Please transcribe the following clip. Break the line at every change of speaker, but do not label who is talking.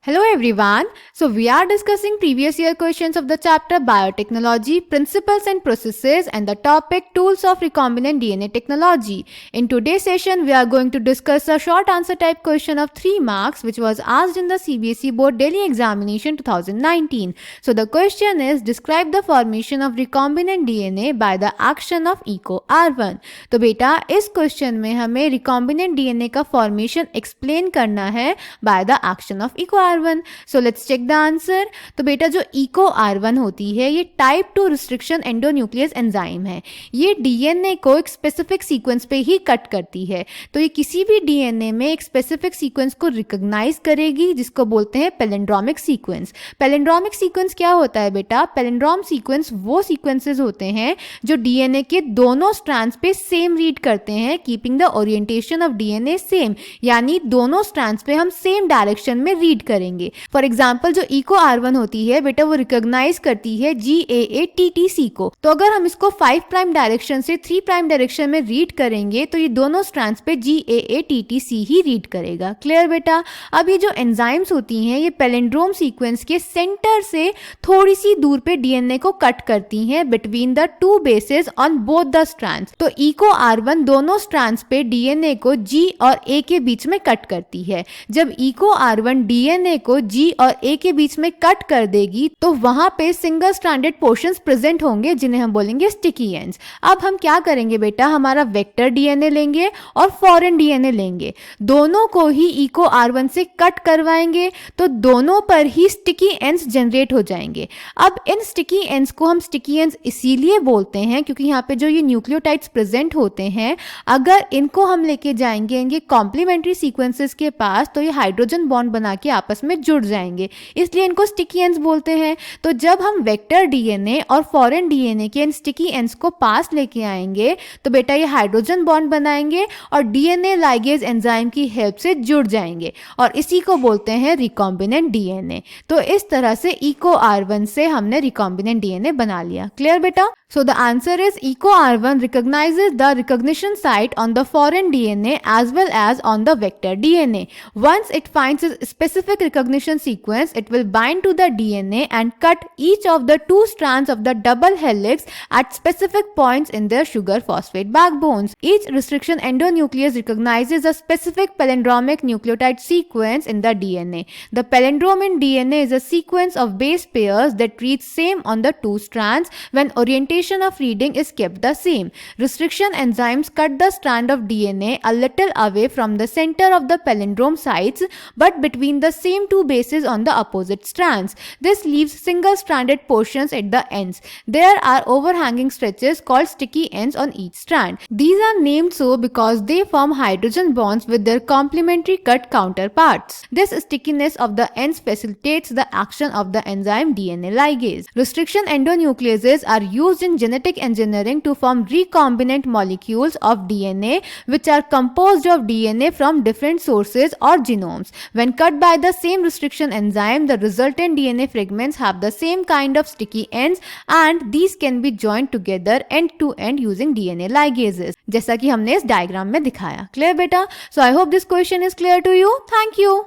Hello everyone. So we are discussing previous year questions of the chapter Biotechnology, Principles and Processes and the topic Tools of Recombinant DNA Technology. In today's session, we are going to discuss a short answer type question of 3 marks which was asked in the CBSE Board Daily Examination 2019. So the question is, describe the formation of recombinant DNA by the action of EcoR1. तो बेटा इस question में हमें recombinant DNA का formation explain करना है by the action of EcoR1. So let's check the answer. तो बेटा जो EcoR1 होती है ये टाइप 2 रिस्ट्रिक्शन एंडोन्यूक्लियस एंजाइम है. ये डीएनए को एक स्पेसिफिक सीक्वेंस पे ही कट करती है. तो ये किसी भी डीएनए में एक स्पेसिफिक सीक्वेंस को रिकॉग्नाइज करेगी जिसको बोलते हैं पैलिंड्रोमिक सीक्वेंस. पैलिंड्रोमिक सीक्वेंस क्या होता है बेटा? पैलिंड्रोम सीक्वेंस वो सीक्वेंसेस होते हैं जो डीएनए के दोनों स्ट्रैंड्स पे सेम रीड करते हैं, keeping the orientation of DNA same. यानी दोनों स्ट्रैंड्स पे हम सेम डायरेक्शन में रीड करेंगे. फॉर एग्जाम्पल जो EcoR1 होती है बेटा वो रिकॉग्नाइज करती है GAATTC को. तो अगर हम इसको 5 प्राइम डायरेक्शन से 3 प्राइम डायरेक्शन में रीड करेंगे तो ये दोनों स्ट्रैंड्स पे GAATTC ही रीड करेगा. क्लियर बेटा? अब ये जो एंजाइम्स होती हैं ये पैलिंड्रोम सीक्वेंस के सेंटर से थोड़ी सी दूर पे डीएनए को कट करती हैं between the two bases on both the strands. तो EcoR1 दोनों स्ट्रैंड्स पे डीएनए को G और A के बीच में कट करती है. जब EcoR1 डीएनए को G और A के बीच में कट कर देगी तो वहां पे सिंगल स्ट्रैंडेड पोर्शंस प्रेजेंट होंगे जिन्हें हम बोलेंगे स्टिकी एंड्स. अब हम क्या करेंगे बेटा? हमारा वेक्टर डीएनए लेंगे और फॉरेन डीएनए लेंगे, दोनों को ही EcoR1 से कट करवाएंगे तो दोनों पर ही स्टिकी एंड्स जनरेट हो जाएंगे. अब इन स्टिकी एंड्स को हम स्टिकी एंड्स इसीलिए बोलते हैं क्योंकि यहाँ पे जो ये न्यूक्लियोटाइड्स प्रेजेंट होते हैं अगर इनको हम लेके जाएंगे इनके कॉम्प्लीमेंट्री सीक्वेंसेस के पास तो ये हाइड्रोजन बॉन्ड बना के आपस में जुड़ जाएंगे, इसलिए इनको स्टिकी एंड्स बोलते हैं. तो जब हम वेक्टर डीएनए और फॉरेन डीएनए के इन स्टिकी एंड्स को पास लेके आएंगे तो बेटा ये हाइड्रोजन बॉन्ड बनाएंगे और डीएनए लाइगेज एंजाइम की हेल्प से जुड़ जाएंगे और इसी को बोलते हैं रिकॉम्बिनेंट डीएनए. तो इस तरह से EcoR1 से हमने रिकॉम्बिनेंट डीएनए बना लिया. क्लियर बेटा? So the answer is EcoR1 recognizes the recognition site on the foreign DNA as well as on the vector DNA. Once it finds a specific recognition sequence, it will bind to the DNA and cut each of the two strands of the double helix at specific points in their sugar phosphate backbones. Each restriction endonuclease recognizes a specific palindromic nucleotide sequence in the DNA. The palindrome in DNA is a sequence of base pairs that reads same on the two strands when orientation of reading is kept the same. Restriction enzymes cut the strand of DNA a little away from the center of the palindrome sites but between the same two bases on the opposite strands. This leaves single-stranded portions at the ends. There are overhanging stretches called sticky ends on each strand. These are named so because they form hydrogen bonds with their complementary cut counterparts. This stickiness of the ends facilitates the action of the enzyme DNA ligase. Restriction endonucleases are used in genetic engineering to form recombinant molecules of DNA which are composed of DNA from different sources or genomes. When cut by the same restriction enzyme, the resultant DNA fragments have the same kind of sticky ends and these can be joined together end to end using DNA ligases. जैसा कि हमने इस diagram में दिखाया. Clear बेटा? So I hope this question is clear to you. Thank you.